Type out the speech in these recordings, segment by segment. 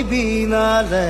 बीनाले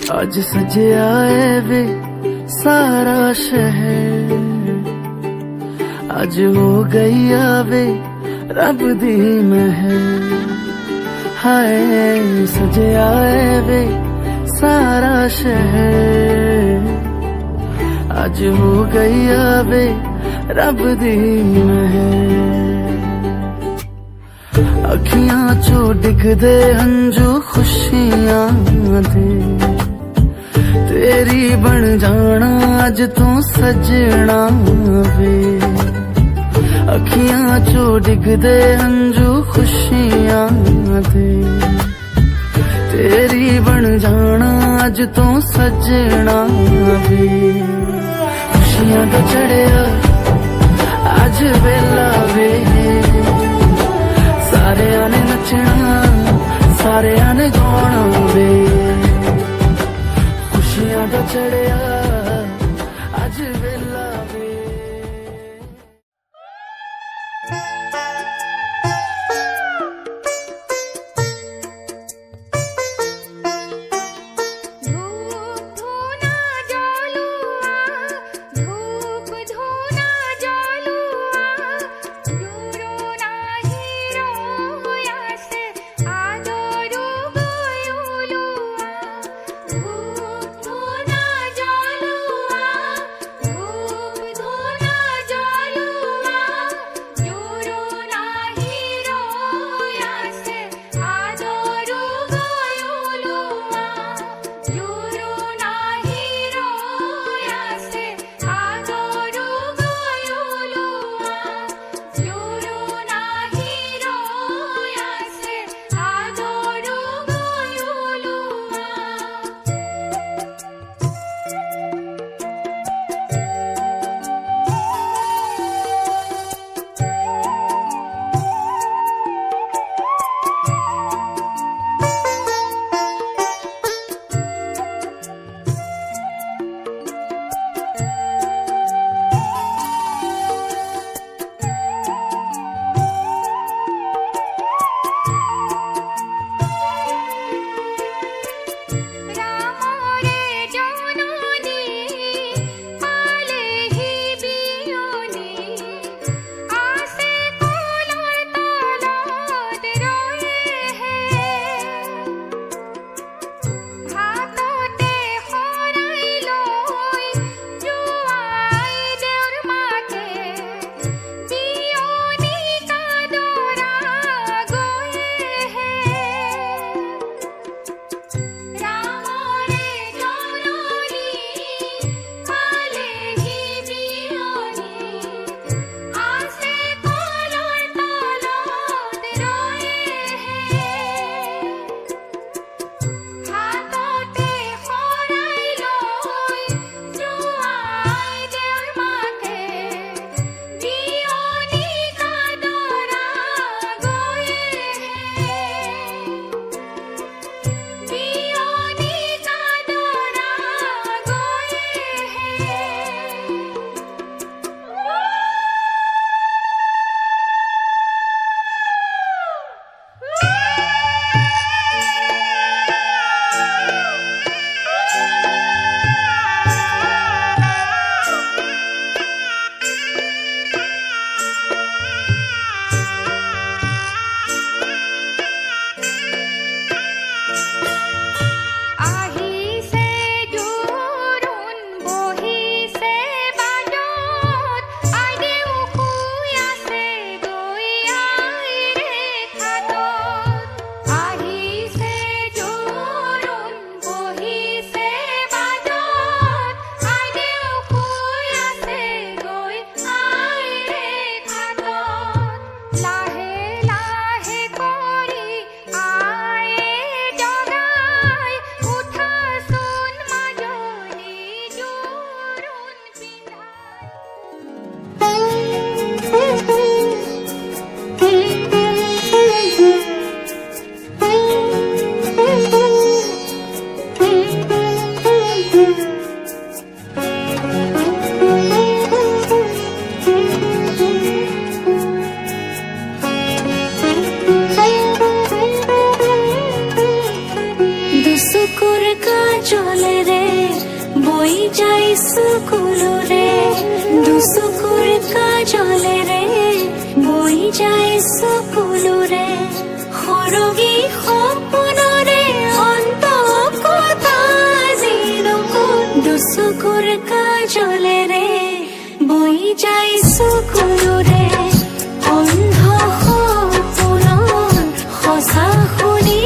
आज सजया है वे सारा शहर, आज हो गई आवे रब दी महर। हाय सजया है वे सारा शहर, आज हो गई आवे रब दी महर। अखियां चो डिगदे हंजू खुशियां दे, तेरी बन जाना अज तू सजना वे। अखियां चो डिगदे हंजू खुशियां दे, तेरी बन जाना अज तू सजना वे। खुशियां दा चढ़िया अज वेला वे, सारेयां ने नचना सारेयां ने गाना वे। खुशियां दा चढ़िया अज वेला वे। जा বই যায় সুকুলো রে দুসুকুর কাজলে রে বই যায় সুকুলো রে হরগি সপনরে অন্ত কথা জিনকু দুসুকুর কাজলে রে বই যায় সুকুলো রে অন্ধ সপনৰ সঁচা শুনি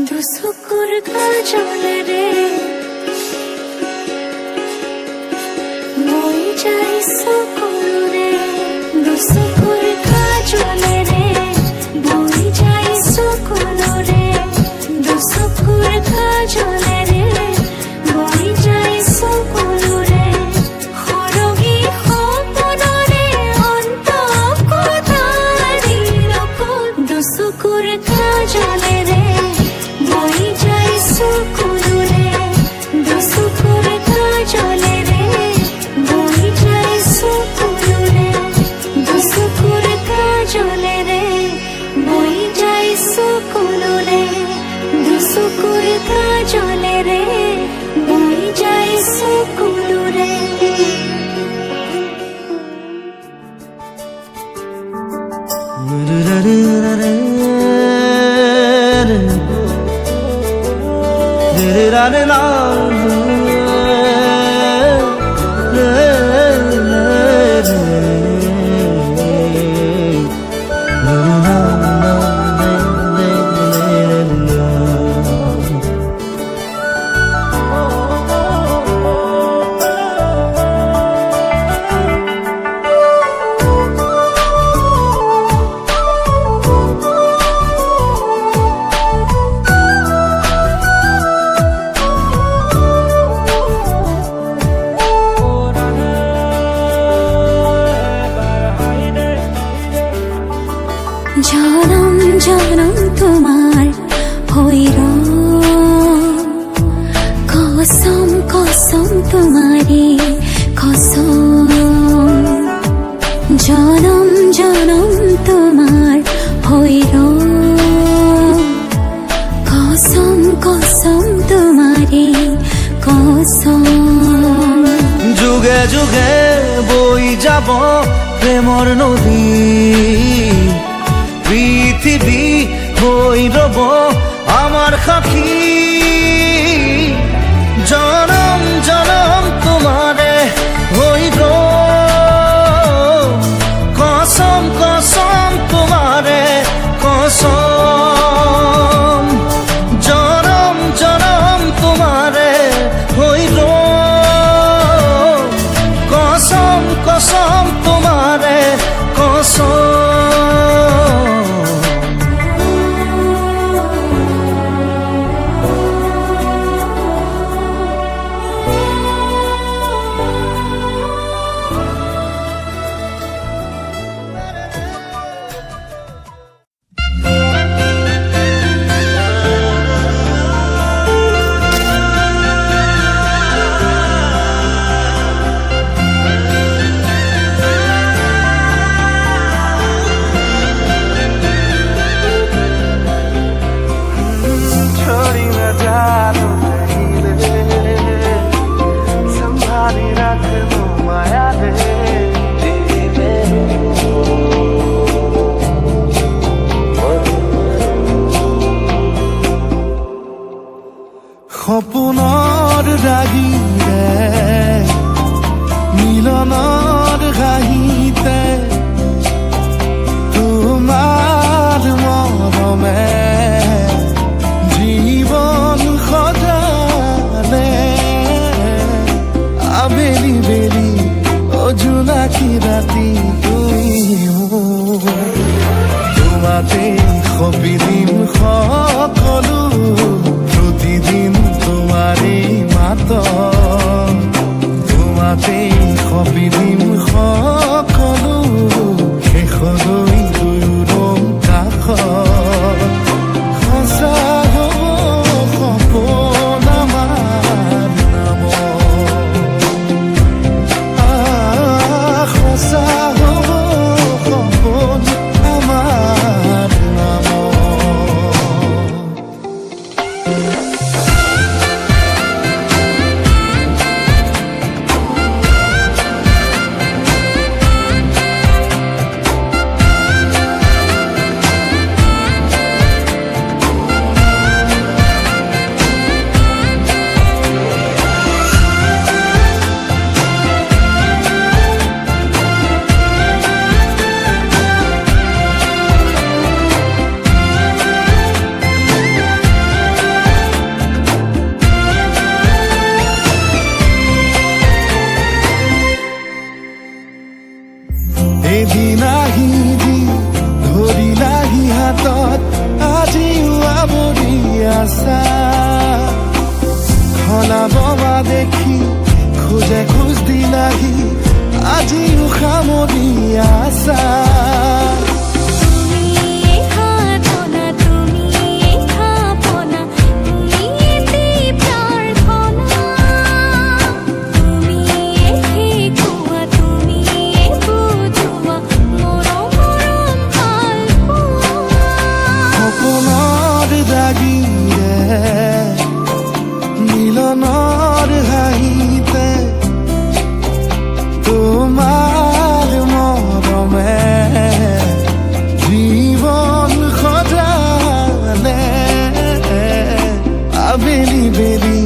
দুসুকুর কাজলে রে বই যায় সুকুলো রে দুসুকুর কাজলে রে বই যায় সুকুলো রে দুসুকুর কাজলে রে বই যায় সুকুলো রে হরগি সপনরে অন্ত কথা দিনকু দুসুকুর কাজলে রে বই যায় সুকুলো রে দুসুকুর কাজলে রে বই যায় সুকুলো রে দুসুকুর কাজলে রে বই যায় সুকুলো রে দুসুকুর কাজলে রে বই যায় সুকুলো রে জনম জনম তোমার হইর কসম কসম তোমারে কসম জনম জনম তোমার হইর কসম কসম তোমারে কসম যুগে যুগে বই যাব প্রেমর নদী পৃথিবী হই রব আমার সাক্ষী জনম জনম তোমারে হইব কসম কসম তোমারে কসম জনম জনম তোমারে হইব কসম কসম তোমারে কসম সপোনৰ ৰাগীৰে মিলনৰ হাঁহিতে তোমাৰ মৰমে জীৱন সজালে আবেলি বেলি জোনাকী ৰাতি তোমাতে সপিদিম সকলো প্ৰতিদিন তোমাৰে মাত তোমাতে সপিদিম সকলো শেষলৈ দুয়োৰম কাষত সঁচা হ'ব সপোন আমাৰ নামত সঁচা হ'ব সপোন আমাৰ নামত এদিন আহিবি ধৰিলাহি হাতত আজিও আৱৰি আছা খলাববা দেখি খোজে খোজ দিলাহি আজিও সামৰি আছা মিলনৰ হাঁহিতে তোমাৰ মৰমে জীৱন সজালে আবেলি বেলি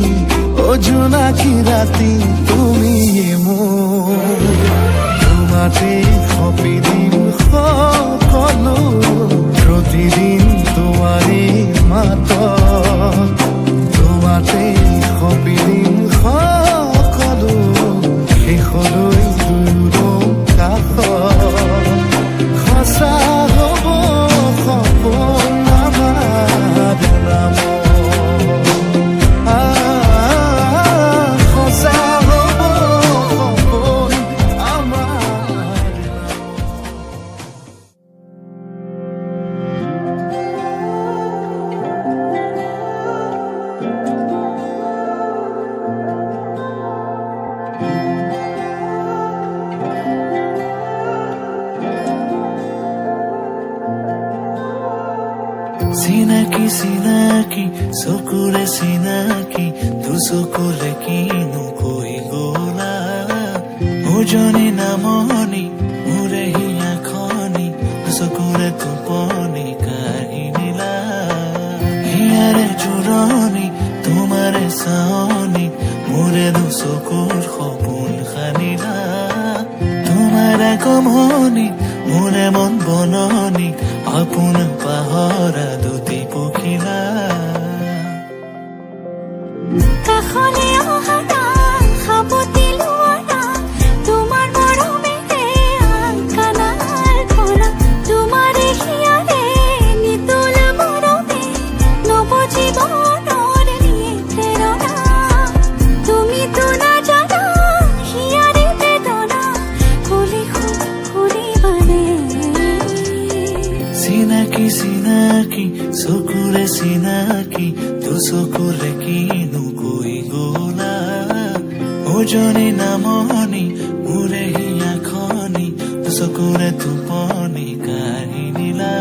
জোনাকী ৰাতি তুমি মোৰ তোমাতে সপিদিম সকলো প্ৰতিদিন তোমাৰে মাত তোমাতে সপিদিম সকলো শেষলৈ দুয়োৰম কাষত সঁচা হ'ব সপোন আমাৰ নামত সঁচা হ'ব সপোন আমাৰ চিনাকি চিনাকি চকুৰে চিনাকি দুচকুৰে কিনো কৈ গলা ওজনী নামনি মোৰে হিয়াখনি দুচকুৰে টোপনি কাঢ়ি নিলা হিয়াৰে জোৰণি তোমাৰে চাৱনি মোৰে দুচকুৰ সপোন সানিলা তোমাৰে কমনি মোৰে মন বননি আপোন পাহৰা দুটি পখিলা কাষলে অহা সাৱতি লোৱা তোমাৰ মৰমেৰে আংকানাৰ খোলা তোমাৰে হিয়াৰে নিতুল মৰমে নৱ জীৱনৰ নিয়ে প্ৰেৰণা তুমিতো নাজানা হিয়াৰে বেদনা খুলি খুলি বানে চিনাকি চিনাকি চকুৰে চিনাকি দুচকুৰে কিনো কৈ গলা ওজনী নামনি মোৰে হিয়াখনি দুচকুৰে টোপনি কাঢ়ি নিলা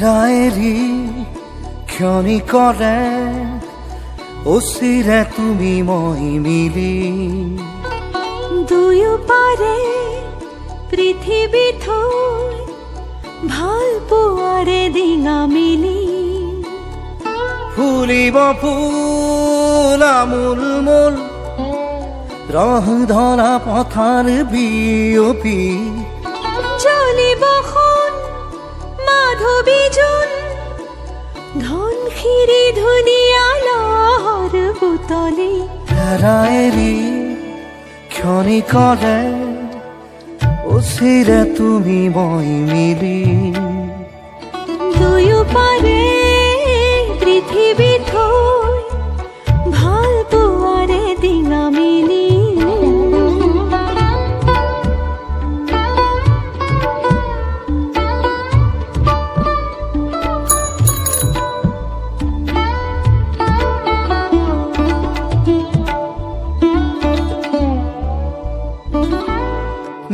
হেৰাইৰি ক্ষণিকৰে অচিৰে তুমি মই মিলি দুয়ো পাৰে পৃথিৱী থৈ ভাল পোৱাৰে ডিঙা মিলি ফুলিব ফুল আমোল মোল ৰহ ধৰা পথাৰ বিয়পি জ্বলিব সোণ মাধৱী জোন ধনশিৰি ধুনীয়া লহৰ বুটলি হেৰাইৰি ক্ষণিকৰে অচিৰে তুমি মই মিলি দুয়ো পাৰে পৃথিৱী থৈ ভাল পোৱাৰে ডিঙা মিলি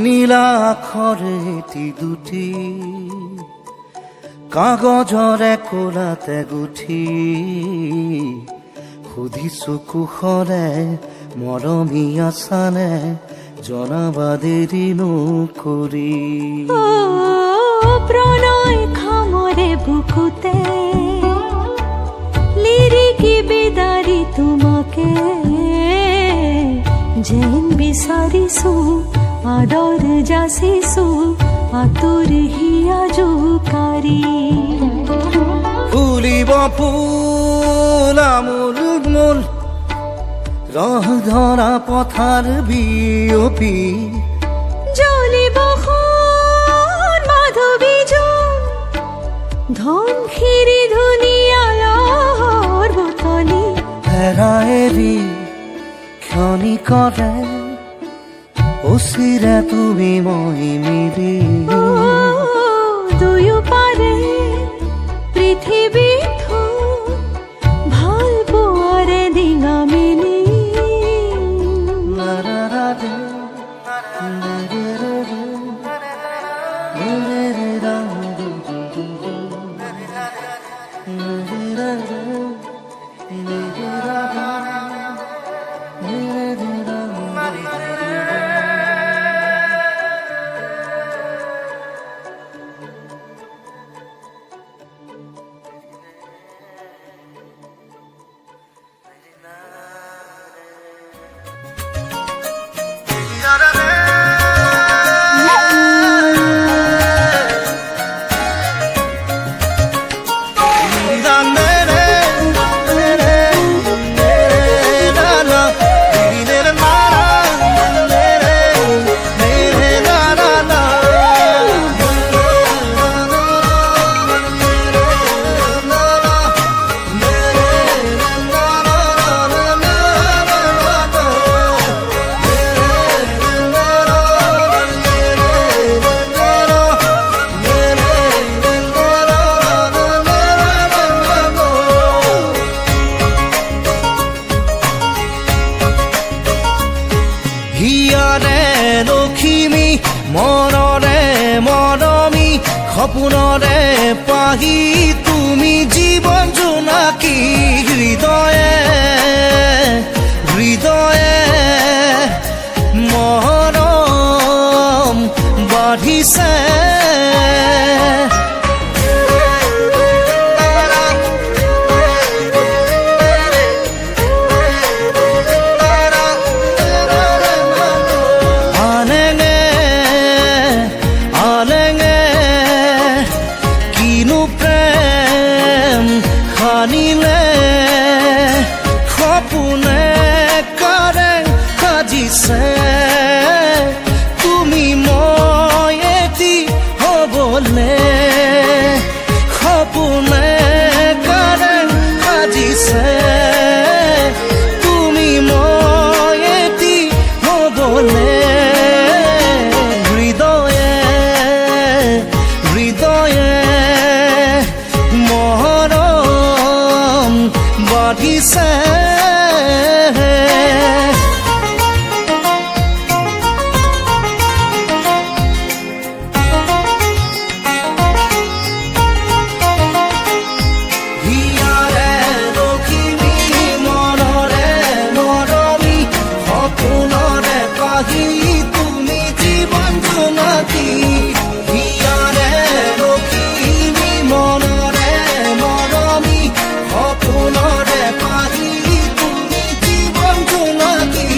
নীলা আখৰে এটি দুটি কাগজৰে কোলাতে গুঠি সুধিছো কুশলে মৰমী আছানে জনাবা দেৰি নকৰি ও প্ৰণয় খামৰে বুকুতে লিৰিকি বিদাৰি তোমাকে যেন বিচাৰিছো আদৰ যাচিছো আতুৰ হিয়া জোকাৰি ফুলিব ফুল আমোল মোল ৰহ ধৰা পথাৰ বিয়পি জ্বলিব সোণ মাধৱী জোন ধনশিৰি ধুনীয়া লহৰ বুটলি হেৰাইৰি ক্ষণিকৰে অচিৰে তুমি মই মিলি দুয়ো পাৰে পৃথিৱী থৈ ভাল পোৱাৰে ডিঙা মিলি মনৰে মৰমী সপোনৰে পাহি তুমি জীৱন জোনাকী হৃদয়ে হৃদয়ে মৰম বাঢ়িছে তুমি মই এটি জীৱন জোনাকী হিয়াৰে লখিমী মনৰে মৰমী সপোনৰে পাহি তুমি জীৱন জোনাকী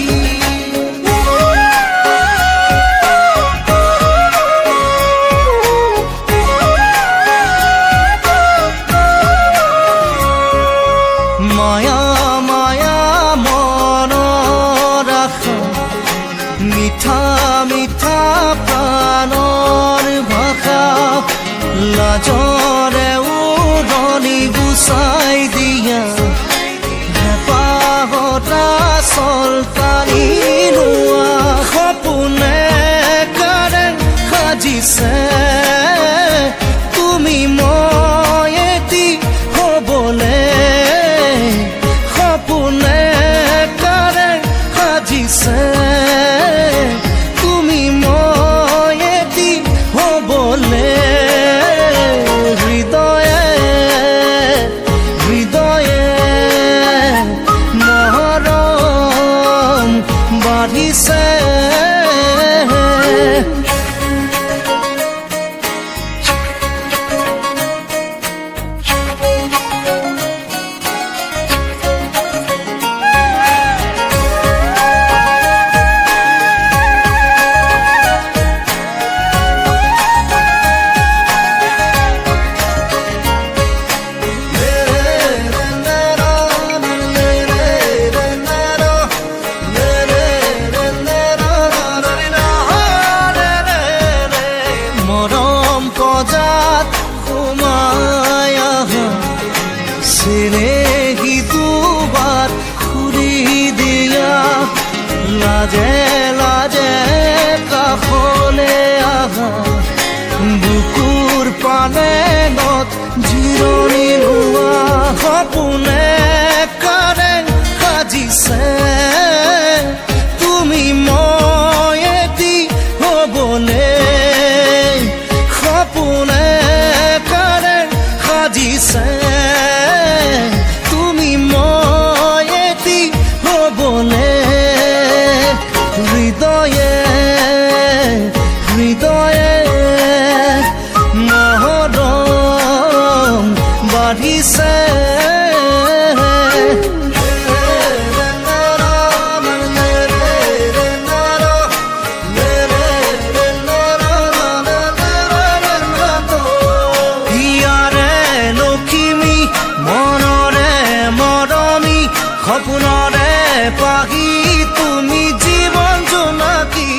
মায়া মায়া মনৰ আশা মিঠা মিঠা প্ৰাণৰ ভাষা লাজৰে উৰণি গুচাই দিয়া হেঁপাহতা চলতানি লোৱা সপোনে কাৰে সাজিছে তুমি মই এটি হ'বলে সপোনে কাৰে সাজিছে তুমি মই এটি হ'বলে হৃদয়ে হৃদয়ে মৰম বাঢ়িছে মৰম পজাত সোমাই আহা চেনেহী দুবাৰ ঘূৰি দিয়া লাজে লাজে কাষলে আহা বুকুৰ পানেঙত জিৰণি লোৱা সপোনে কাৰে সাজিছে তুমি মই এটি হ'বলে সপোনে কাৰে সাজিছে তুমি মই এটি হ'বলে হৃদয়ে হৃদয়ে মৰম বাঢ়িছে সপোনৰে পাহি তুমি জীৱন জোনাকী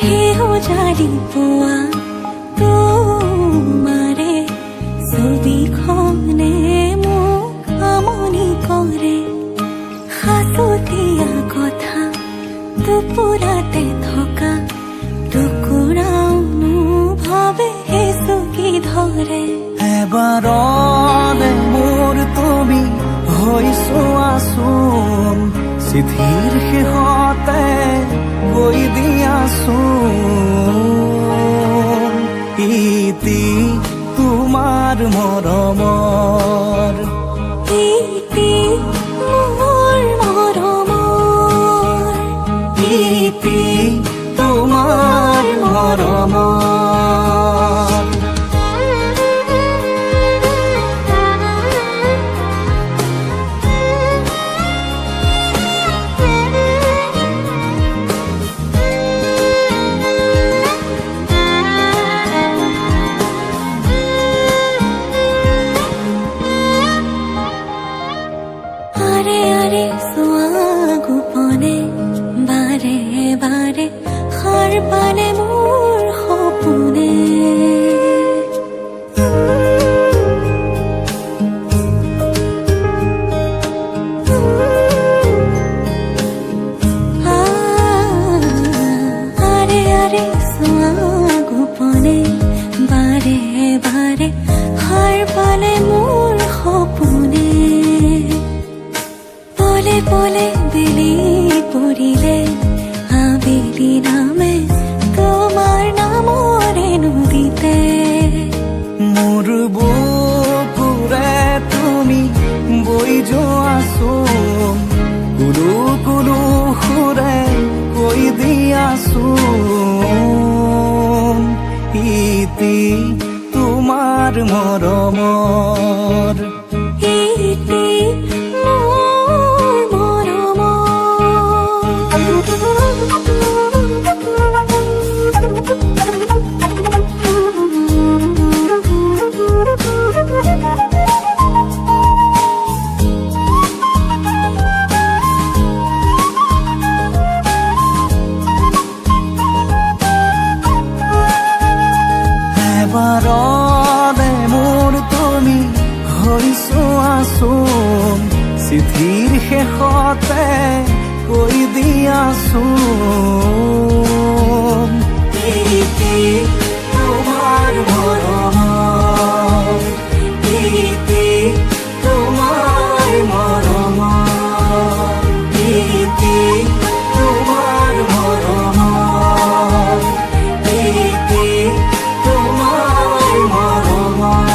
ঢেউ জাৰি পোৱা তোমাৰে ছবিখনে মোক আমনি কৰে সাঁচতীয়া কথা দুপুৰাতে থকা টুকুৰা অনুভৱে চুকি ধৰে এবাৰলে মোৰ তুমি হৈছো আচোন চিঠিৰ শেষতে কৈ দিয়াচোন ইতি তোমাৰ মৰমৰ ইতি মোৰ মৰমৰ ইতি তোমাৰ মৰমৰ আৰে আৰে সোয়া গোপনে বাৰে বাৰে সাৰ পালে মোৰ সপোনে আৰে আৰে সোয়া গোপনে বাৰে বাৰে সাৰ পালে মোৰ সপোনে পোলে পোলে বেলি পড়িলে আবেলি নামে তোমাৰ নাম ৰে নদীতে মোৰ বুকুৰে তুমি বৈ যোৱাচোন কুলু কুলু সুৰে কৈ দিয়াচোন ইতি তোমাৰ মৰমৰ ইতি মোৰ এবাৰতে মোৰ তুমি হৈ চোৱাচোন চিঠিৰ শেষতে কৈ দিয়াচোন ইতি তোমাৰ মৰমৰ ইতি তোমাৰ মৰমৰ ইতি তোমাৰ মৰমৰ ইতি তোমাৰ মৰমৰ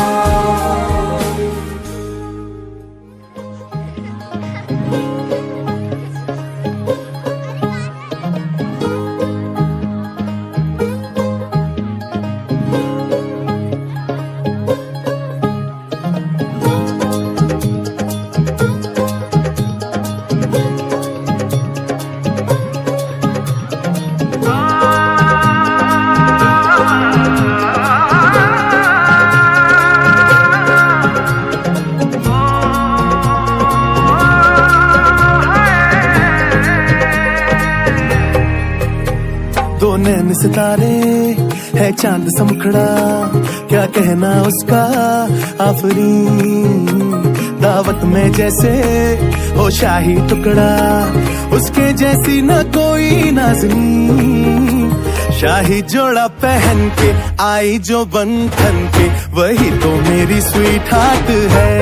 दो नैन सितारे है चांद सा मुखड़ा क्या कहना उसका आफरीन दावत में जैसे हो शाही टुकड़ा उसके जैसी न कोई नाज़नीन शाही जोड़ा पहन के आई जो बंधन के वही तो मेरी स्वीट हार्ट है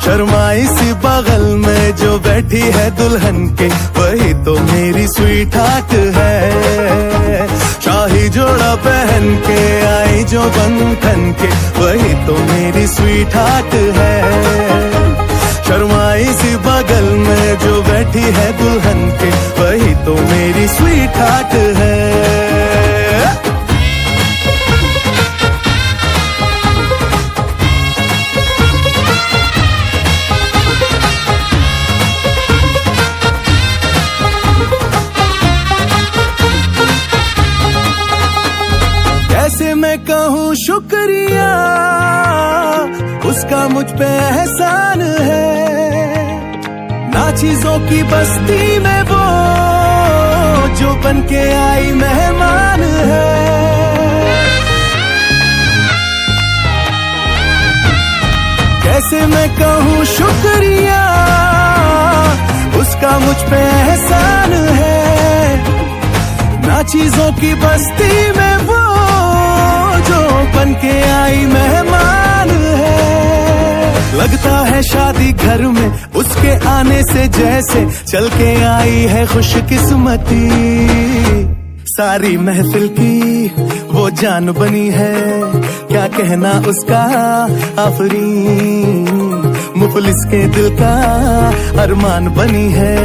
शर्माई सी बगल में जो बैठी है दुल्हन के वही तो मेरी स्वीट हार्ट है शाही जोड़ा पहन के आई जो बंधन के वही तो मेरी स्वीट हार्ट है शर्माई सी बगल में जो बैठी है दुल्हन के वही तो मेरी स्वीट हार्ट है कैसे मैं कहूँ शुक्रिया उसका मुझ पे एहसान है ना चीजों की बस्ती में वो जो बन के आई मेहमान है कैसे मैं कहूँ शुक्रिया उसका मुझ पे एहसान है ना चीजों की बस्ती में वो जो बन के आई मेहमान है लगता है शादी घर में उसके आने से जैसे चल के आई है खुशकिस्मती सारी महफिल की वो जान बनी है क्या कहना उसका आफरीन मुफलिस के दिल का अरमान बनी है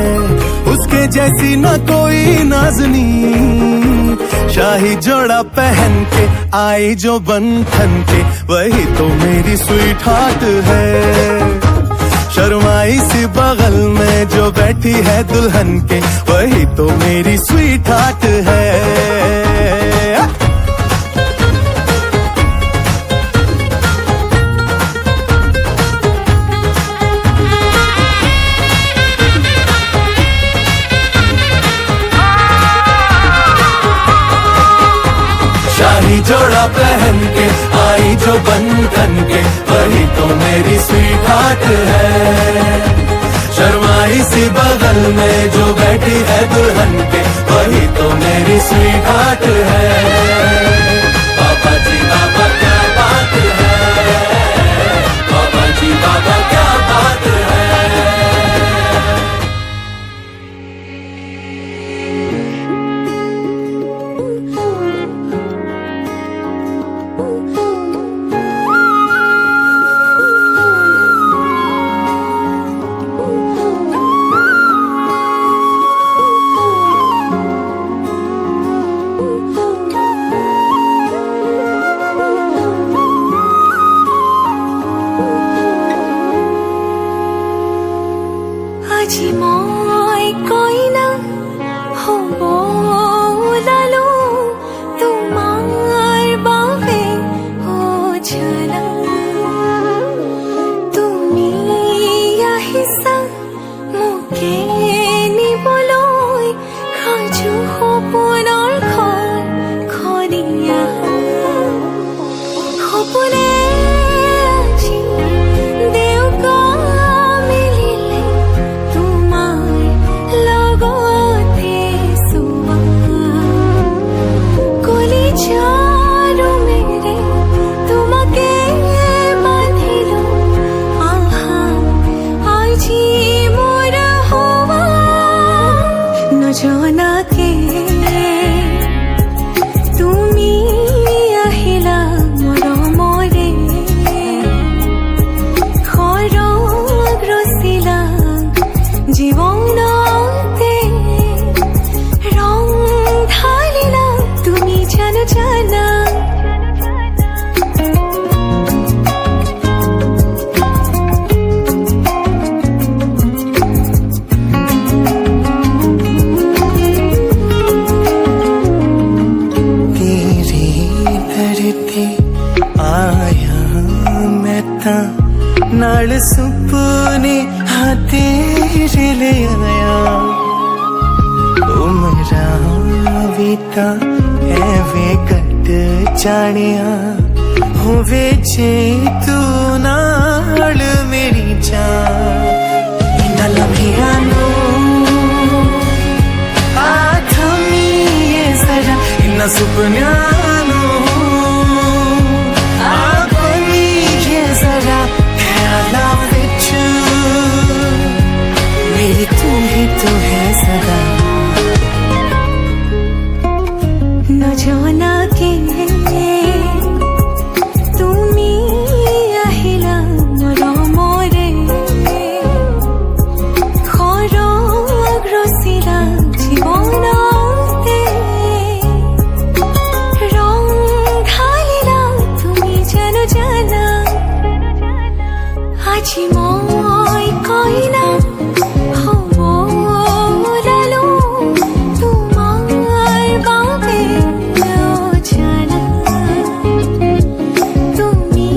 उसके जैसी न कोई नाज़नीन शाही जोड़ा पहन के आई जो बंधन के वही तो मेरी स्वीट हार्ट है शर्माई सी बगल में जो बैठी है दुल्हन के वही तो मेरी स्वीट हार्ट है जोड़ा पहन के आई जो बंधन के वही तो मेरी स्वीट हार्ट है शर्माई सी बगल में जो बैठी है दुल्हन के वही तो मेरी स्वीट हार्ट है बाबा जी बाबा क्या बात है बाबा जी बाबा क्या बात है আজি মই কইনা হ'ব ওলালো তোমাৰ বাবে অ জানা তুমি আহিছা মোকে নিবলৈ সাজু সপোনৰ ঘৰ খনিয়া সপোনে আজি দেউকা মিলিলে তোমাৰ লগতে চোৱা কলিজাৰো মেৰে তোমাকে বান্ধিলো আহা আজি মোৰ হোৱা নজনাকে তুমি আহিলা মৰমৰে খৰগ ৰচিলা জীৱনতে ৰং ঢালিলা তুমি জানো জানা तेरे दर ते आया मैं तां नाल सुपने हाँ तेरे ले आया उमरा भी तां एवे कट जानिया होवे जे तू नाल मेरी जान इन्ना लम्हिया नो इन्ना सुपन्यानो आखनी ये जरा ख्याला विच मेरी तू ही तो है सदा নজনাকে তুমি আহিলা মৰমৰে খৰগ ৰচিলা জীৱনতে ৰং ঢালিলা তুমি জানো জানা আজি মই কইনা হ'ব ওলালো তোমাৰ বাবে অ জানা তুমি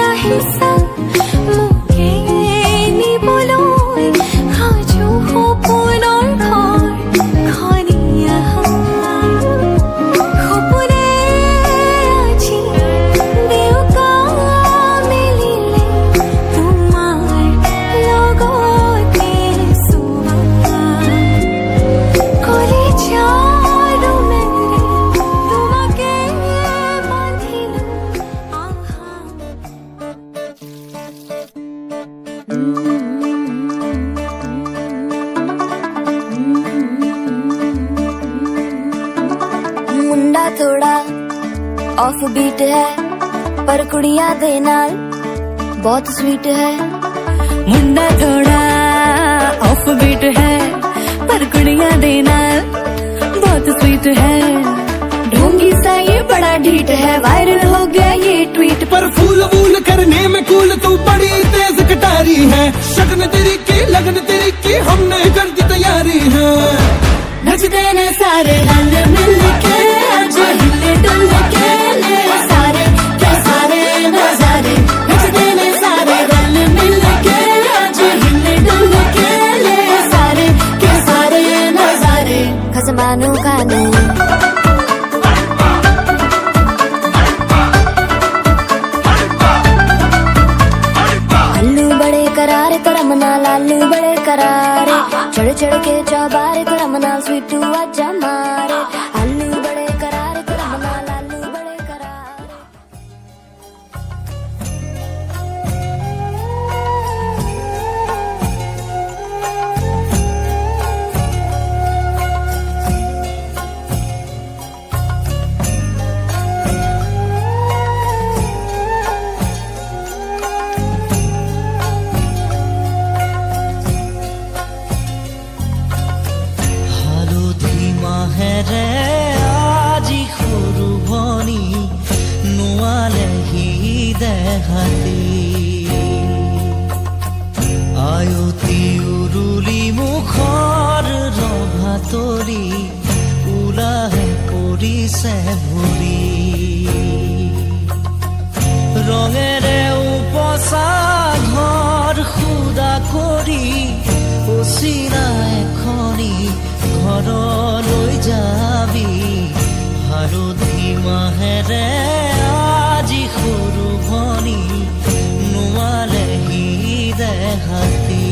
আহিছা মোকে নিবলৈ সাজু সপোনৰ ঘৰ খনিয়া সপোনে আজি দেউকা মিলিলে তোমাৰ লগতে চোৱা কলিজাৰো মেৰে তোমাকে বান্ধিলো আহা मुंडा थोड़ा ऑफ बीट है पर कुड़ियां दे नाल बहुत स्वीट है मुंडा थोड़ा ऑफ बीट है पर कुड़ियां दे नाल बहुत स्वीट है ढोंगी सा ये बड़ा ढीठ है वायरल हो गया ये ट्वीट पर फूल वूल करने में कूल तू बड़ी तेज कटारी है शगन तेरी की लगन तेरी की हमने कर दी तैयारी है नचते ने सारे रंग मिल के आज हिले डुल के ले सारे के सारे नजारे नचते ने सारे रंग मिल के आज हिले डुल के ले सारे के सारे नजारे खसमानू खाने अल्लू बड़े करारे तो रमना लालू बड़े करारे चढ़ चढ़ के चौबारे तो रमना स्वीटू आजा मारे अल्लू बड़े करारे तो रमना लालू बड़े करारे বাতৰি ওলাহে পৰিছে ভৰি ৰঙেৰে উপচা ঘৰ খুদা কৰি অচিনা এখনি ঘৰলৈ যাবি হালধি মাহেৰে আজি সৰু ভনী নোৱালেহি দেহাতী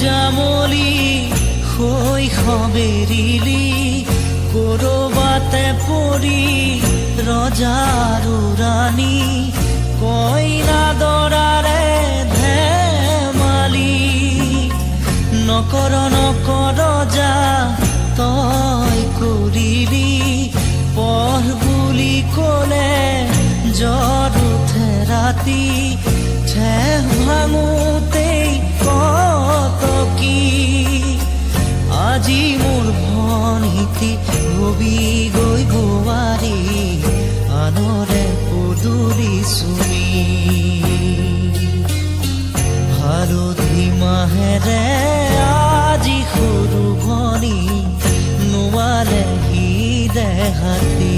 জামলি শৈশৱেৰিলি কৰবাতে পৰি ৰজাৰ ৰাণী কইনা দৰাৰে ধেমালি নকৰ নকৰ যা তই কৰিলি পঢ় বুলি ক'লে জ্বৰ উঠে ৰাতি ঠেহ ভাঙোতেই কতকি আজি মোৰ ভনীতি হবি গৈ বোৱাৰী আনৰে পদূলি চুমি হালধি মাহেৰে আজি সৰু ভনী নোৱালেহি দেহাতী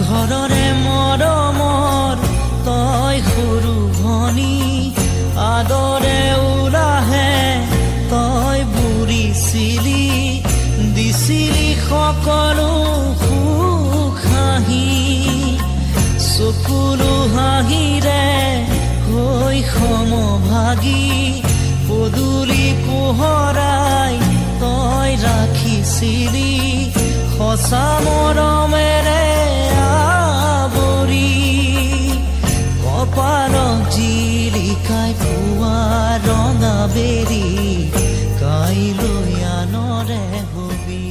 ঘৰৰে মৰমৰ তই সৰু ভনী আদৰে ওলাহে তই বুঢ়িছিলি দিছিলি সকলো সুখ হাঁহি চকুলো হাঁহিৰে হৈ সমভাগী পদূলি পোহৰাই তই ৰাখিছিলি সঁচা মৰমেৰে কপালত জিলিকাই পুৱা ৰঙা বেৰি কাইলৈ আনৰে হবি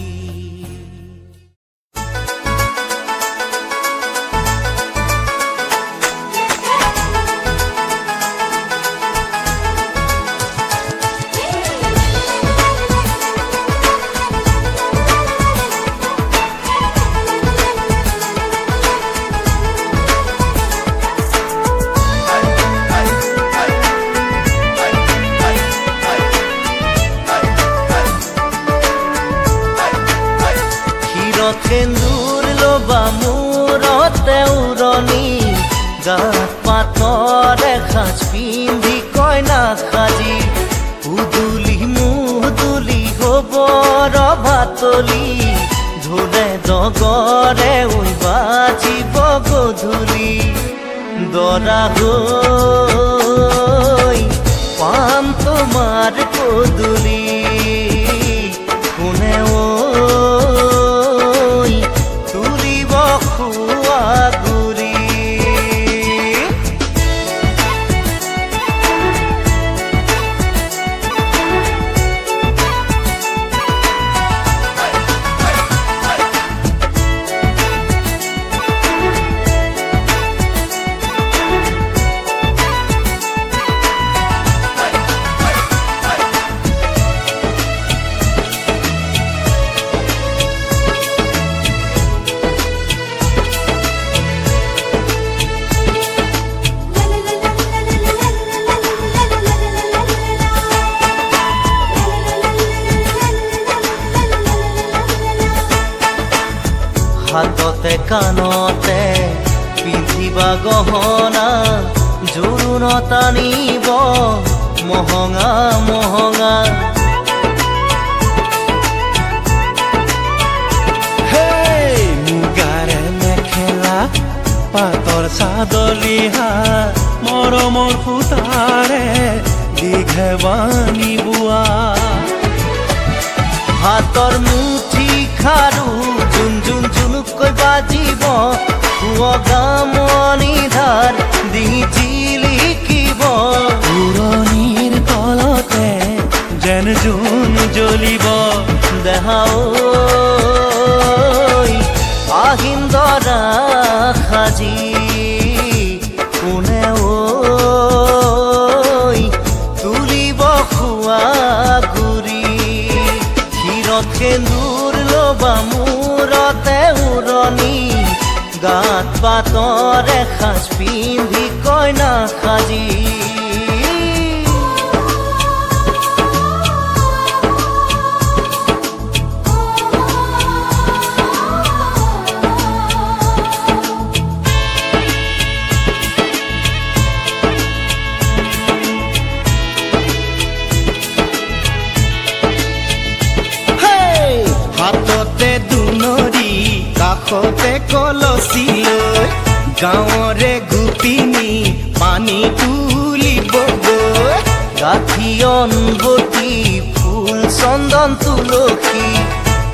সেন্দুৰ লবা মূৰতে উৰণি গাত পাথৰ এসাঁজ পিন্ধি কইনা সাজি উদুলি মুদুলি হবৰ ভাতলি ঢোলে ডগৰে ঐ বাজিব গধূলি দৰা হৈ পাম তোমাৰ পদূলি কোনে হাতে কাণতে পিন্ধিবা গহনা জোৰোণত আনিব মহঙা মহঙা হেই মুগাৰে মেখেলা পাতৰ চাদলিহা মৰমৰ সূতাৰে দীঘেবানী বোৱা হাতৰ মুঠি খাৰু জুন জুন জুনুকৈ বাজিব গামনি ধাৰ দি জিলিকিব পুৰণিৰ তলতে যেন জোন জ্বলিব দেহা ঐ আহিন দৰা সাজি কোনে ঐ তুলিব খোৱা গুৰি ক্ষীৰত সেন্দুৰ ল'বা মূৰতে উৰণি গাত পাতৰ এসাঁজ পিন্ধি কইনা সাজি হাততে দুনৰি কাষতে কলচি লৈ গাঁৱৰে গোপিনী পানী তুলিবগৈ গাঁঠি অনবতি ফুল চন্দন তুলসী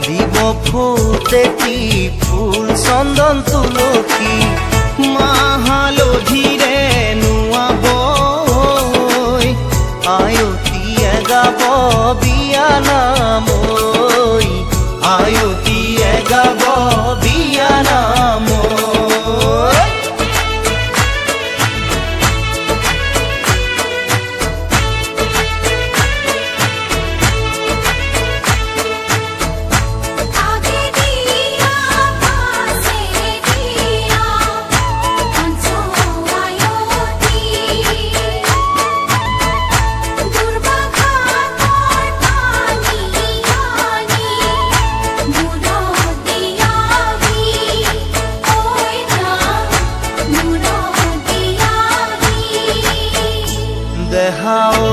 দিব ফুটেতি ফুল চন্দন তুলসী মাহালধিৰে নোৱাব আয়তীয়ে গাব বিয়া নাম আয়তীয়ে গাব বিয়া নাম आगे दिया पासे दिया हंसो आयोती दुर्गा घाट पानी आनी मुरो दिया भी ओए ना मुरो दिया भी দেহা ঐ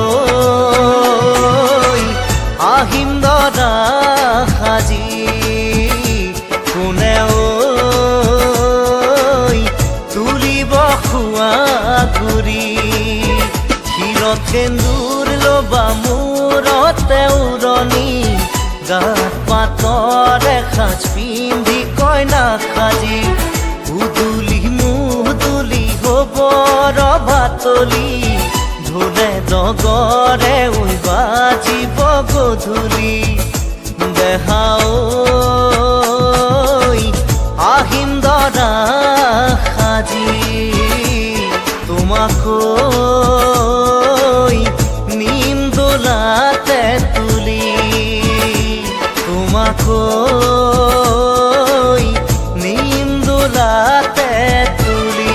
আহিম দৰা সাজি কোনে ঐ তুলিব খোৱা গুৰি ক্ষীৰত সেন্দুৰ ল'বা মূৰতে উৰণি গাত পাতৰ এসাঁজ পিন্ধি কইনা সাজি উদুলি মুদুলি হ'ব ৰভাতলি ঢোলে ডগৰে ঐ বাজিব গধূলি দেহা ঐ আহিম দৰা সাজি তোমাকৈ নিম দোলাতে তুলি তোমাকৈ নিম দোলাতে তুলি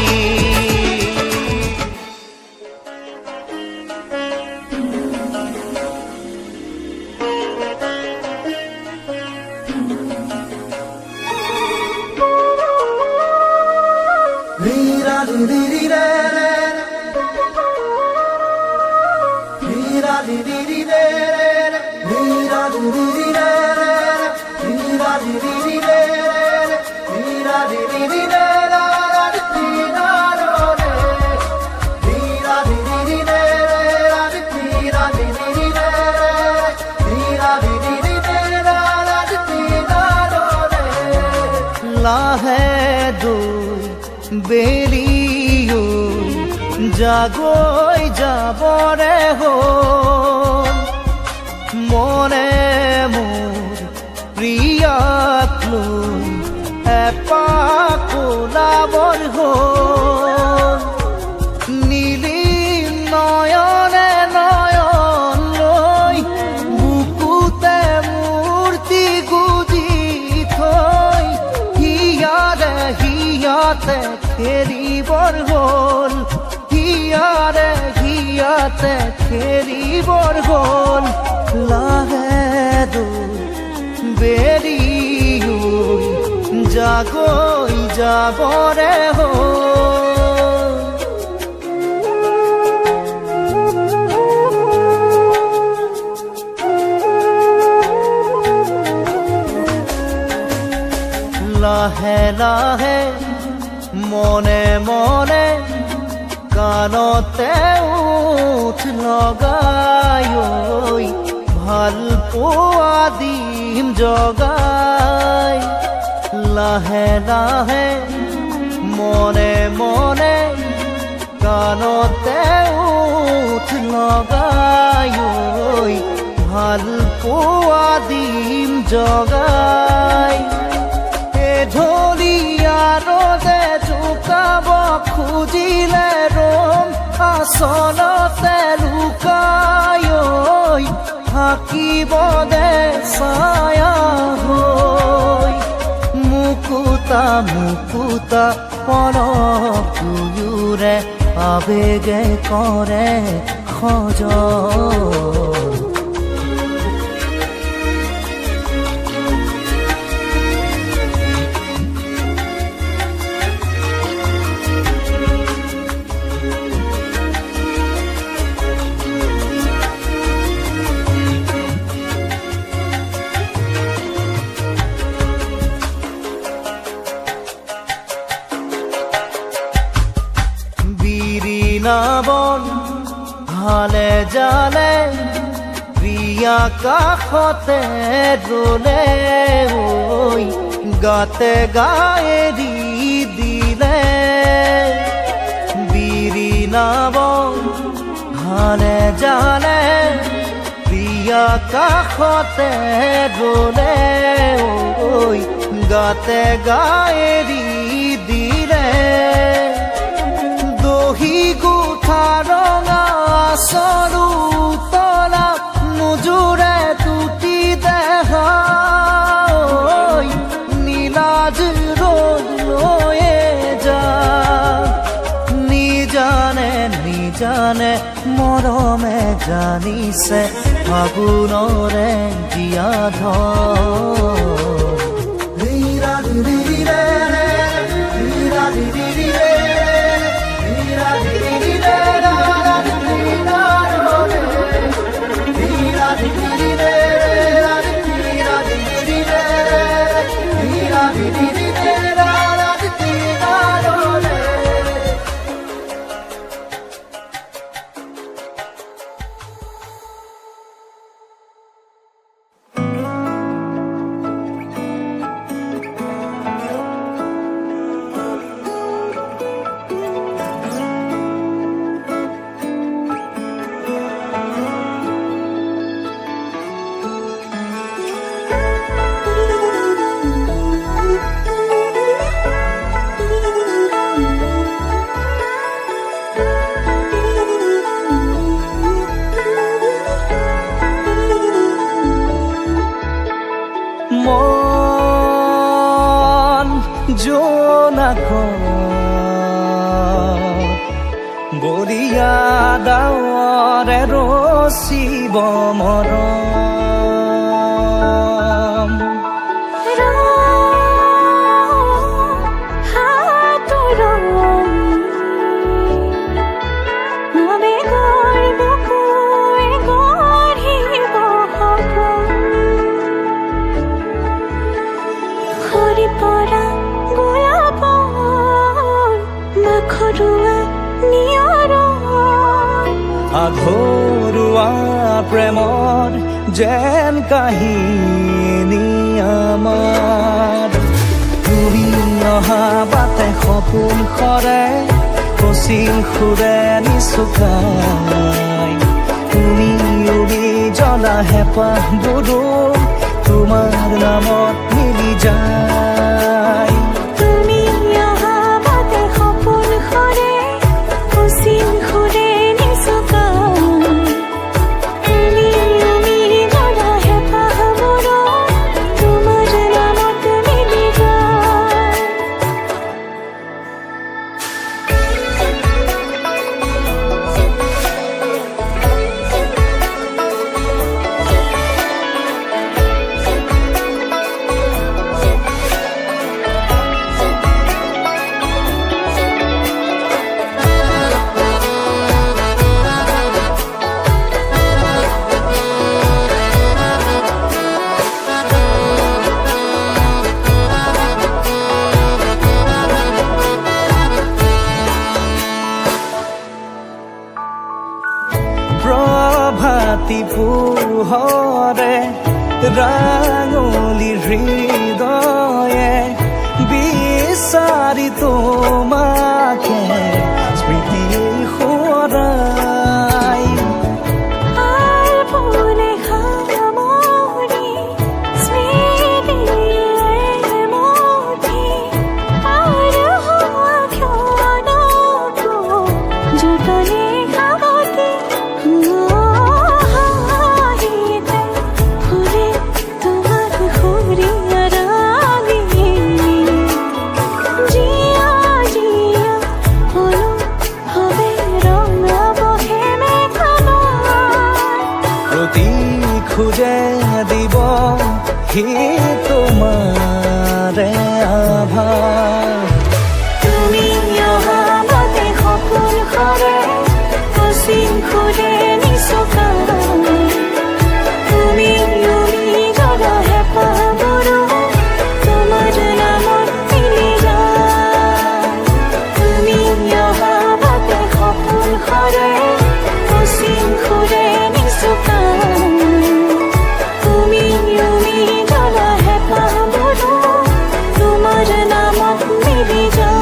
লাহে দৈ বেলিও জাগৈ যাবৰে হ'ল মনে মোৰ প্ৰিয়াক লৈ এপাক ওলাবৰ হ'ল নীলি নয়নে নয়ন লৈ বুকুতে মূৰ্তি গুজি থৈ হিয়াতে খেলিবৰ হ'ল হিয়াতে খেলিবৰ হ'ল লাহে দৈ বেৰিও যা গৈ যাবৰে লাহে লাহে মনে মনে কাণতে উঠ লগাই ঐ ভাল পোৱা দিম জগাই লাহে লাহে মনে মনে কাণতে উঠ লগাই ঐ ভাল পোৱা দিম জগাই ঢলিয়া ৰদে জোকাব খুজিলে ৰম আচলতে লুকাই ঐ থাকিব দে ছায়া হৈ মুকুতা মুকুতা পলক দুয়োৰে আবেগে কৰে সজন বন হালে জালে প্ৰিয়া কাষতে ৰলে ঐ গাতে গায়ে দি দিলে বিৰিণা বন হালে জালে প্ৰিয়া কাষতে ৰলে ঐ গাতে গায়ে দি দিলে দহি গোঠা ৰঙা চৰু তলা নোজোৰে টুটি দেহা নীলাজ ৰ'দ লৈয়ে যা নিজানে নিজানে মৰমে জানিছে ফাগুণৰে জীয়া মন জোনাকৰ বলিয়া ডাৱৰে ৰচিব মৰম আধৰুৱা প্ৰেমৰ যেন কাহিনী আমাৰ তুমি অহা বাটে সপোন সৰে কচিল সুৰে নিচুকাই তুমি উৰি জ্বলা হেঁপাহ বুদু তোমাৰ নামত মিলি যায় প্ৰভাতী পোহৰে ৰাঙলী হৃদয়ে বিচাৰি তোমাকে স্মৃতি সোঁৱৰাই আর ভুলে খামনি স্মৃতির মধ্যে আর হওয়া ক্ষণকো যতনে খাবতে হারিতে ভুলে তোমার ঘুরিয়া রাগে জিয়া জিয়া হলো হবে রঙা বহে প্ৰতি খোজে দিব সি তোমাৰে আভাস তুমি অহামতে সপোন সৰে অসীম খুৰে নিচকা তুমি জ্বলা হেঁপাহবোৰো তোমাৰ নামত মিলি যায় তুমি অহামতে সপোন সৰে অসীম খুৰে নিচকা তুমি জ্বলা হেঁপাহবোৰো তোমাৰ নামত মিলি যায়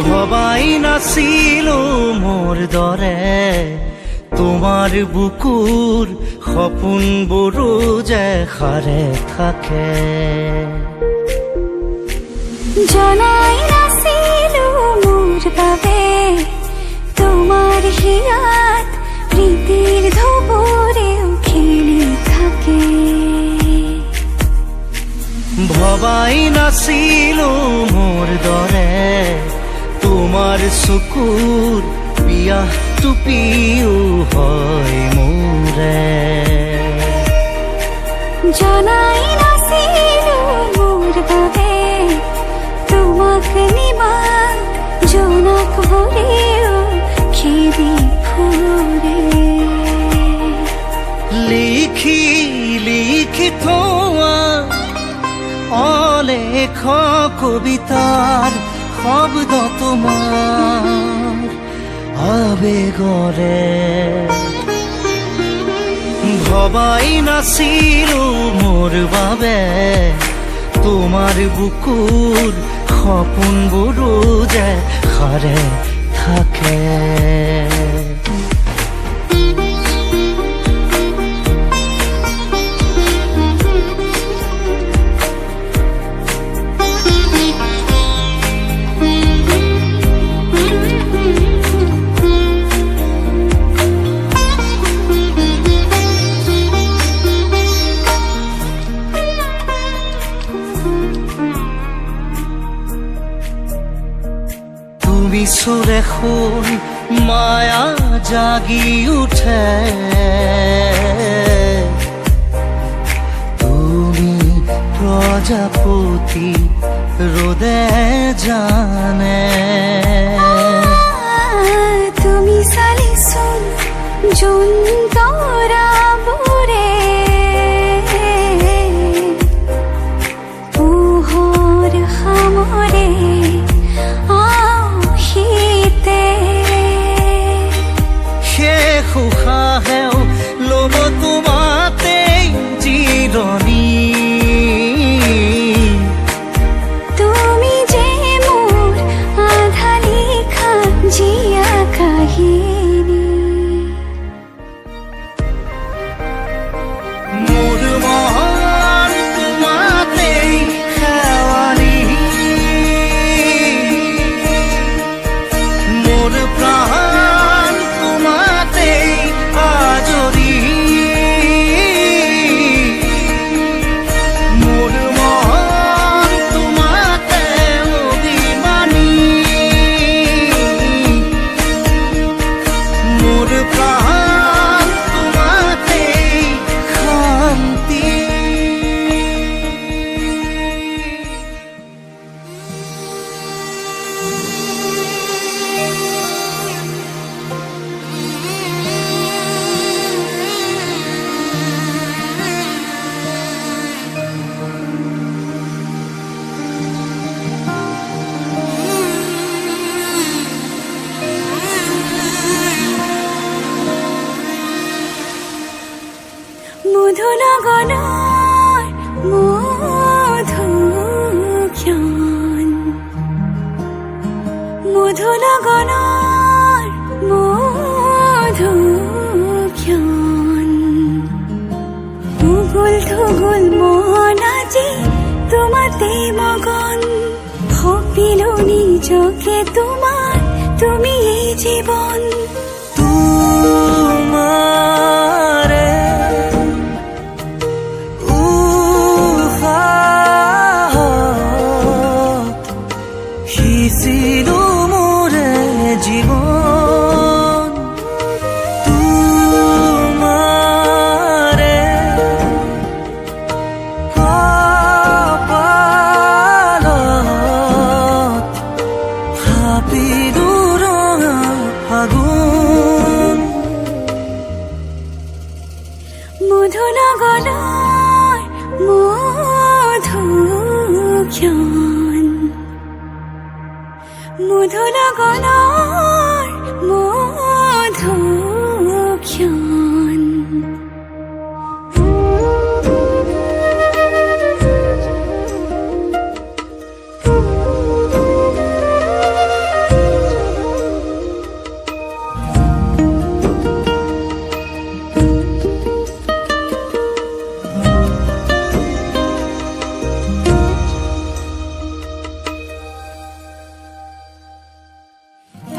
ভবাই নাছিলো মোৰ দৰে তোমাৰ বুকুৰ সপোনবোৰো যে সাৰে থাকে জনাই নাছিলো মোৰ বাবে তোমাৰ হিয়াত প্ৰীতিৰ ধুবুৰেও খেলি থাকে ভবাই নাছিলো মোৰ দৰে তোমাৰ চকুৰ পিয়াহ টুপিও হয় মোৰে জনাই নাছিলো মোৰ বাবে তোমাক নিবাক জোনাক ভৰিও খেদি ফুৰে লিখি লিখি থোৱা অলেখ কবিতাৰ শব্দ তোমাৰ আবেগৰে ভবাই নাছিলো মোৰ বাবে তোমাৰ বুকুৰ সপোনবোৰো যে সাৰে থাকে সুৰে খুন মায়া জাগি উঠে তুমি প্ৰজাপতি ৰোদে জানে তুমি চালিচোন জোন তৰাবোৰে পোহৰ সামৰে উশাহেও ল'ব তোমাতেই জিৰণি তুমি যে মোৰ আধা লিখা জীয়া কাহিনী মধুনগৰৰ মধুক্ষণ মধুনগৰৰ মধুক্ষণ উগুল থুগুল মন আজি তোমাতে মগন ভাবিলো নিজকে তোমাৰ তুমি এই জীৱন তোমাৰে উহাত সিঁচিলো মোৰে জীবন তোমাৰে কপালত ভাবিলো ৰঙা ফাগুন মধুনগৰৰ মধুক্ষণ মধুনগৰৰ মধুক্ষণ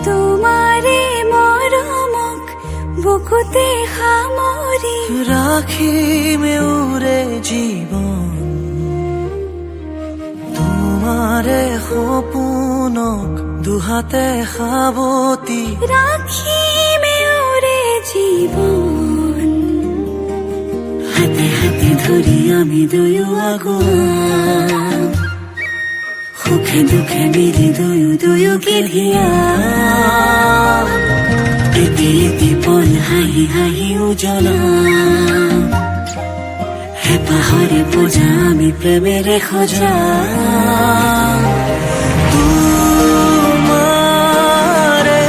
তোমাৰে মৰমক বুকুতে সামৰি ৰাখিমে উৰে জীবন তোমাৰে সপোনক দুহাতে সাবতি ৰাখিমে ওৰে জীৱন হাতে হাতে ধৰি আমি দুয়ো আগুৱা সুখে দুখে মিলি দুয়োকে ধিয়া এটি এটি পল হাঁহি হাঁহি উজ্বলা হেঁপাহৰে পূজা আমি প্ৰেমেৰে সজা তোমাৰে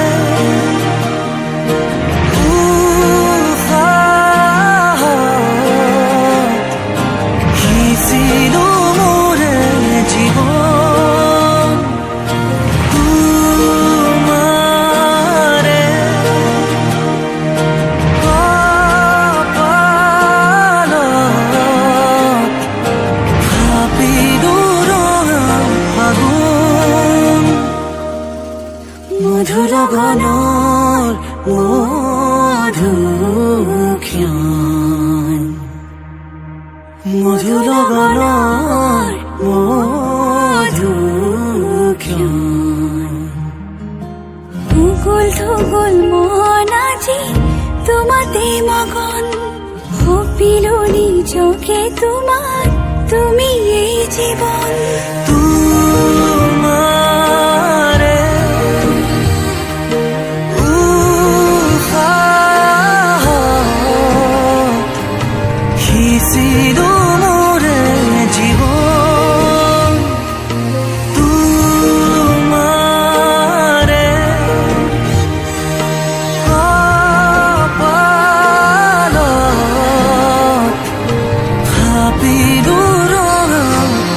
উহাত সিঁচিলো মোৰে জীবন তোমাৰে কপালত ভাবিলো ৰঙা ফাগুন মধুনগৰৰ মধুক্ষণ মধুনগৰৰ মধুক্ষণ উগুল থুগুল মন আজি তোমাতে মগন ভাবিলো নিজকে তোমাৰ তুমি এই জীৱন তোমাৰে উহাত সিঁচিলো মোৰে জীবন তোমাৰে কপালত ভাবিলো ৰঙা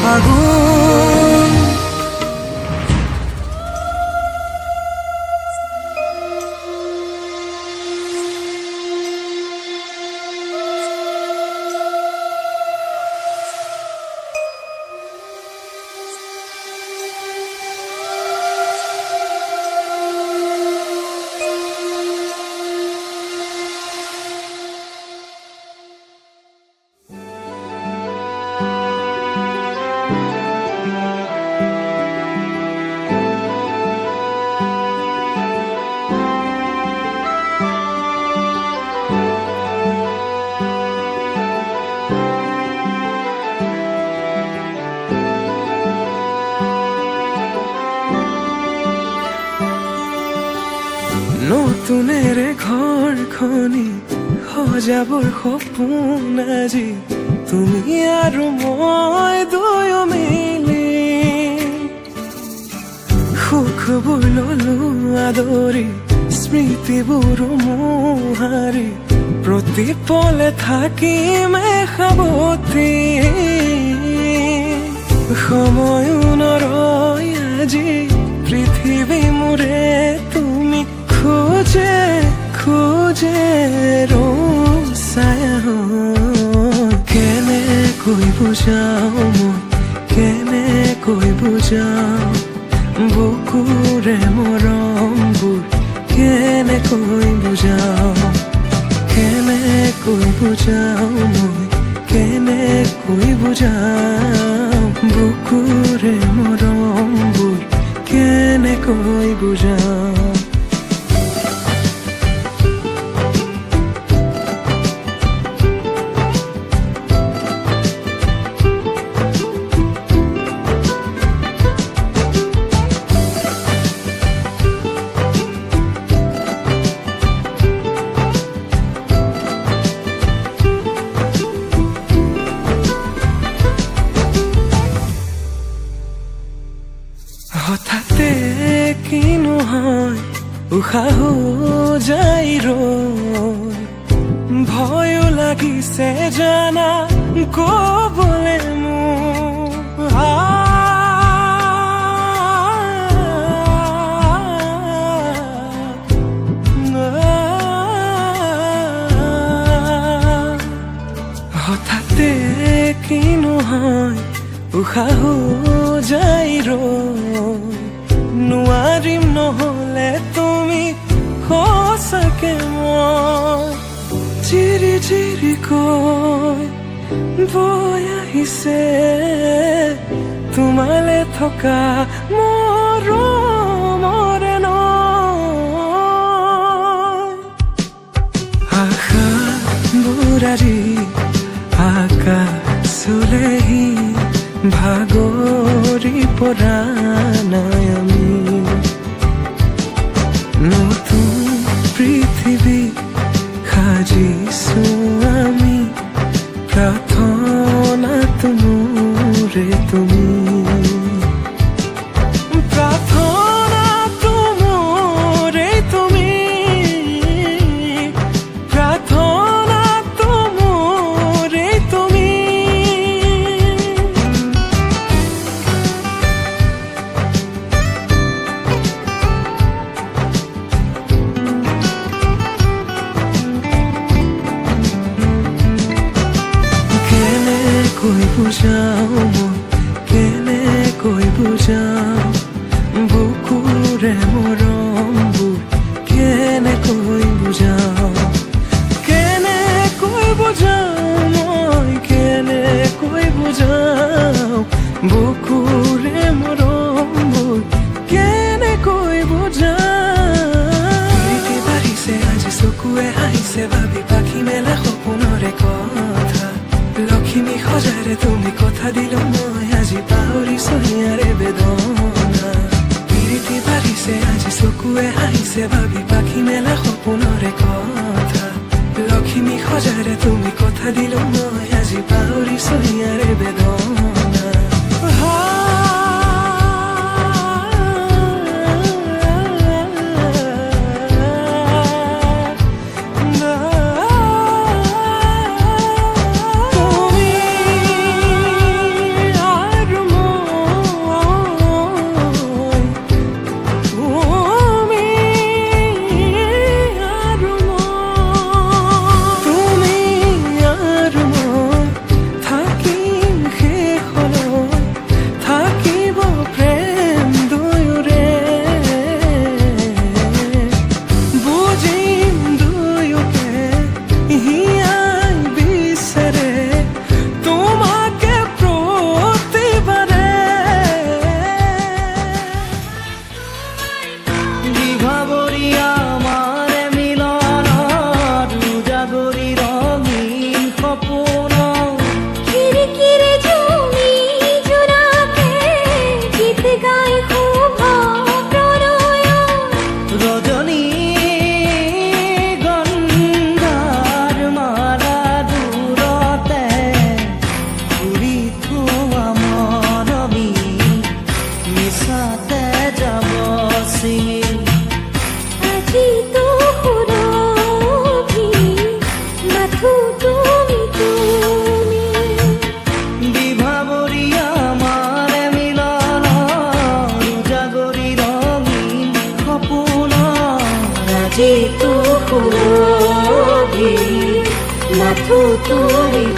ফাগুন নতুনেৰে ঘৰখনি সজাবৰ সপোন আজি তুমি আৰু মই দুয়ো মিলি সুখবোৰ ললো আদৰি স্মৃতিবোৰ মোহাৰি প্ৰতি পলে থাকিম সাৱতি সময়ো নৰয় আজি পৃথিৱী মোৰে তুমি খোজে খোজে ৰচায়া কেনেকৈ বুজাও মই কেনেকৈ বুজাও বুকুৰে মৰমবোৰ কেনেকৈ বুজাও কেনেকৈ বুজাও মই কেনেকৈ বুজাও বুকুৰে মৰমবোৰ কেনেকৈ বুজাও হঠাতে কিনো হয় উশাহ যাই ৰৈ ভয়ো লাগিছে জানা কবলে মোৰ হঠাতে কিনো হয় উশাহ যাই ৰৈ নোৱাৰিম নহলে তুমি সঁচাকে মই চিৰি চিৰি কৈ বৈ আহিছে তোমালে থকা মৰমৰে নৈ আশা বুঢ়াৰী আকাশলেহি ভাগৰি পৰা নাই আমি নতুন পৃথিৱী সাজিছো আমি প্ৰাৰ্থনাটো মোৰে তুমি প্ৰাৰ্থনাটো মোৰে তুমি প্ৰাৰ্থনাটো মোৰে তুমি কেনেকৈ বুজাও মই কেনেকৈ বুজাও বুকুৰে মৰমবোৰ কেনেকৈ বুজাও কেনেকৈ বুজাও মই কেনেকৈ বুজাও বুকুৰে মৰমবোৰ কেনেকৈ বুজাও বাঢ়িছে আজি চকুৱে হাঁহিছে ভাবি পাখি মেলা সপোনৰে কথা লক্ষ্মী সজাৰে তুমি কথা দিলো মই আজি পাহৰিছো হিয়াৰে বেদনা প্ৰীতি বাঢ়িছে আজি চকুৱে হাঁহিছে ভাবি পাখি মেলা সপোনৰে কথা লক্ষ্মী সজাৰে তুমি কথা দিলো মই আজি পাহৰিছো হিয়াৰে বেদনা থাকিম মাথো তৰি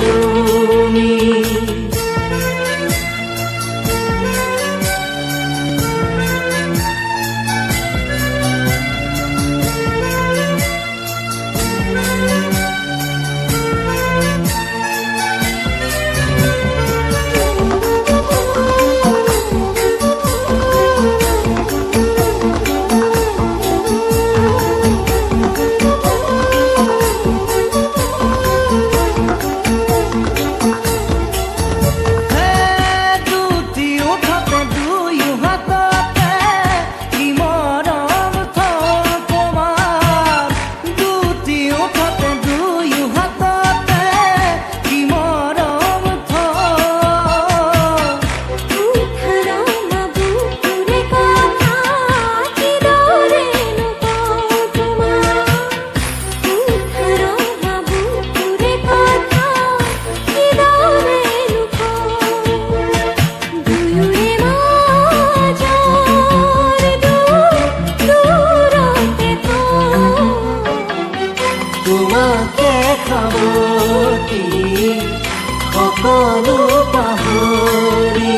তোমাকে খাবতি সকলো পাহৰি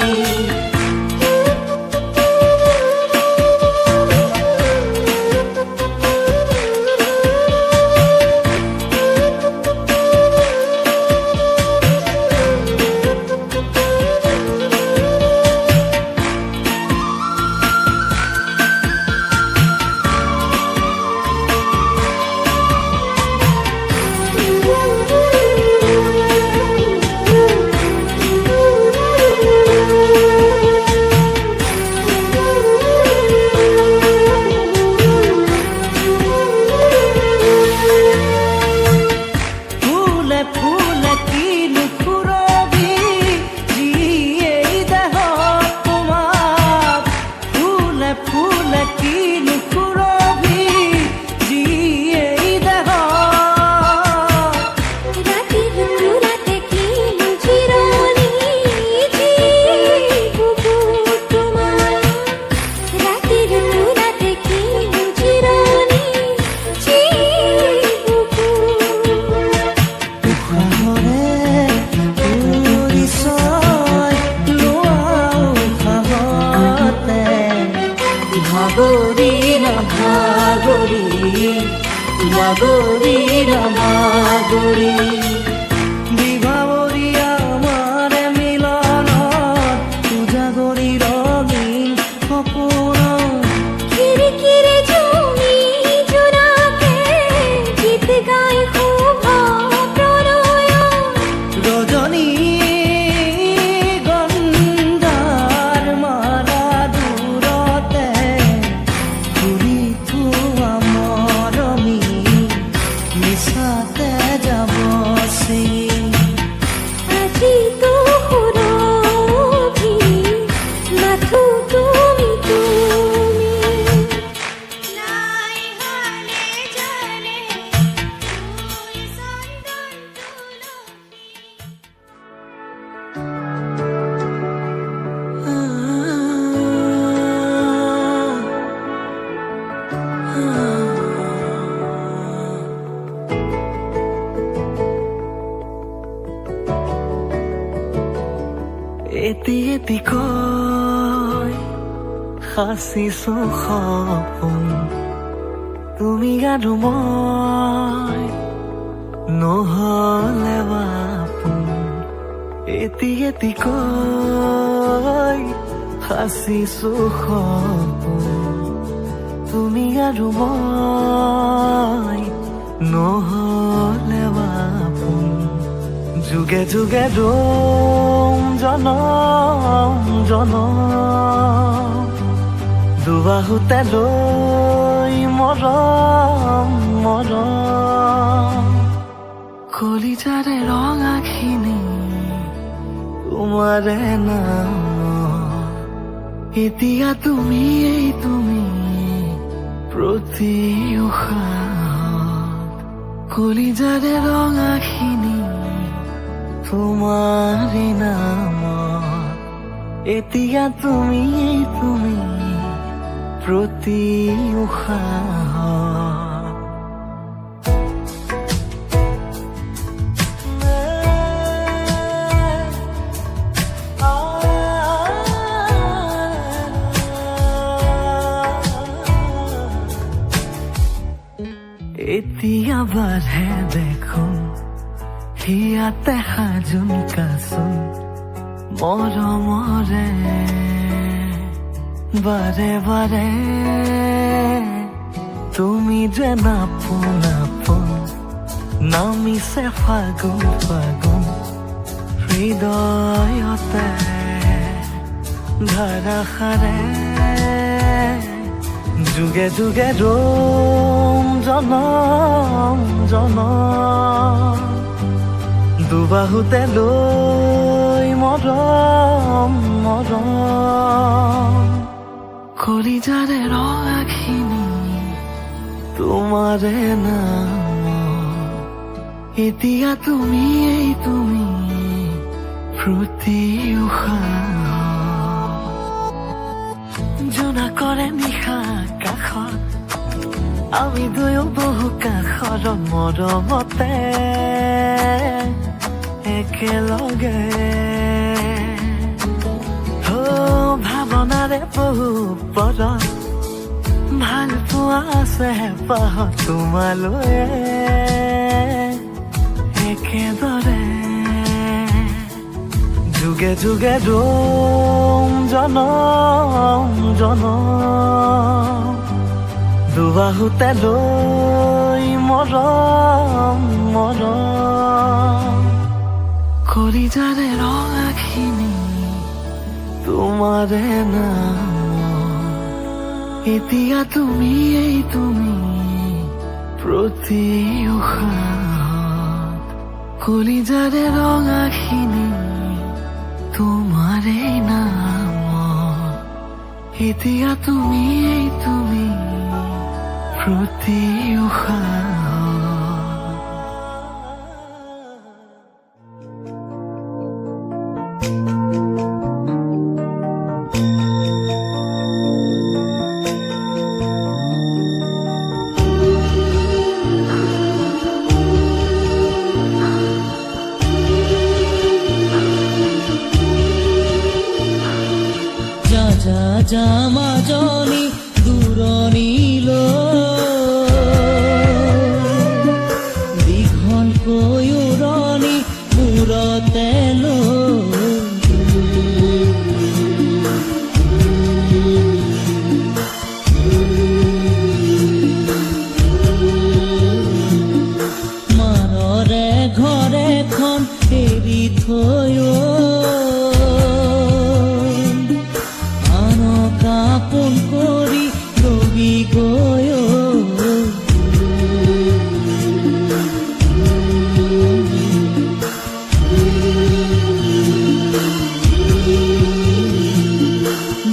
ভাগৰি ভাগৰি বিভাৱৰী আমাৰ মিলনত উজাগৰি ৰঙীন সপোন খিৰিকিৰে জুমি জোনাকে গীত গাই শুভ প্ৰণয় ৰজনী গন্ধাৰ মালা দূৰতে ঘূৰি থোৱা মৰমী মিছাতে যাব আজি তো সুৰভি মাথো তুমি নাই হালে জানে তুই চন্দন এটি এটিকৈ সাঁচিছো সপোন তুমি আৰু মই নহ'লে বাপোন এটি এটিকৈ সাঁচিছো সপোন তুমি আৰু মই নহ'লে বাপোন যুগে যুগে ৰম জনম জনম দুবাহুতে লৈ মৰম মৰম কলিজাৰে ৰঙাখিনি তোমাৰে নাম এতিয়া তুমি প্ৰতি উশাহত কলিজাৰে ৰঙাখিনি তোমাৰে নামত এতিয়া তুমি প্ৰতি উশাহত ইয়াতে সাজোন কাচোন মৰমৰে বাৰে বাৰে তুমি যে নাপোন আপোন নামিছে ফাগুন ফাগুন হৃদয়তে ধাৰাসাৰে যুগে যুগে ৰম জনম জনম দুবাহুতে লৈ মৰম মৰম কলিজাৰে ৰঙাখিনি তোমাৰে নাম এতিয়া তুমি এই তুমি প্ৰতি উশাহ জোনা কৰে নিশা কাষত আমি দুয়ো বহু কাষৰ মৰমতে একেলগে ভাৱনাৰে বহু পৰত ভাল পোৱা আছে পাহত তোমালৈ একেদৰে যুগে যুগে ৰম জনম জনম দুবাহুতে লৈ মৰম মৰম কলিজাৰে ৰঙাখিনি তোমাৰে নাম এতিয়া তুমি এই তুমি প্ৰতি উশাহ কলিজাৰে ৰঙাখিনি তোমাৰে নাম এতিয়া তুমি এই তুমি প্ৰতি উশাহ মাজনী দূৰণিলৈ দীঘলকৈ উৰণি মূৰতে মাৰৰে ঘৰেখন এৰি থৈ আপোন কৰি ৰবি গৈ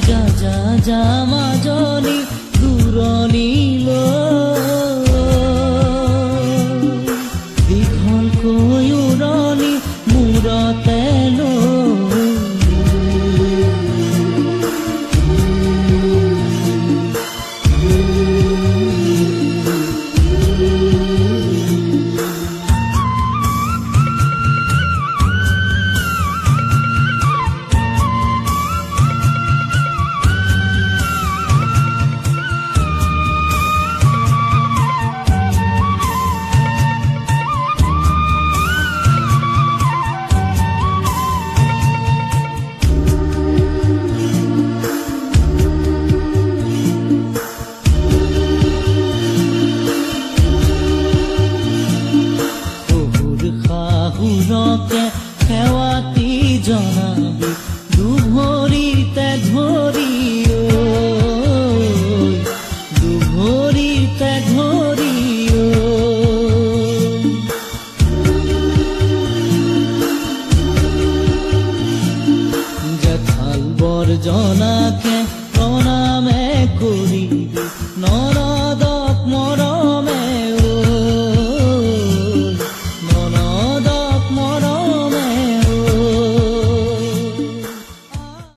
যা যা যা মাজনী দূৰণিলৈ দীঘলকৈ উৰণি মূৰতে শাহুৰকে সেৱাতি জনাবি দুভৰিতে ধৰি দুভৰিতে ধৰি জেঠাল বৰজনাকে প্ৰণামে কৰিবি নৰ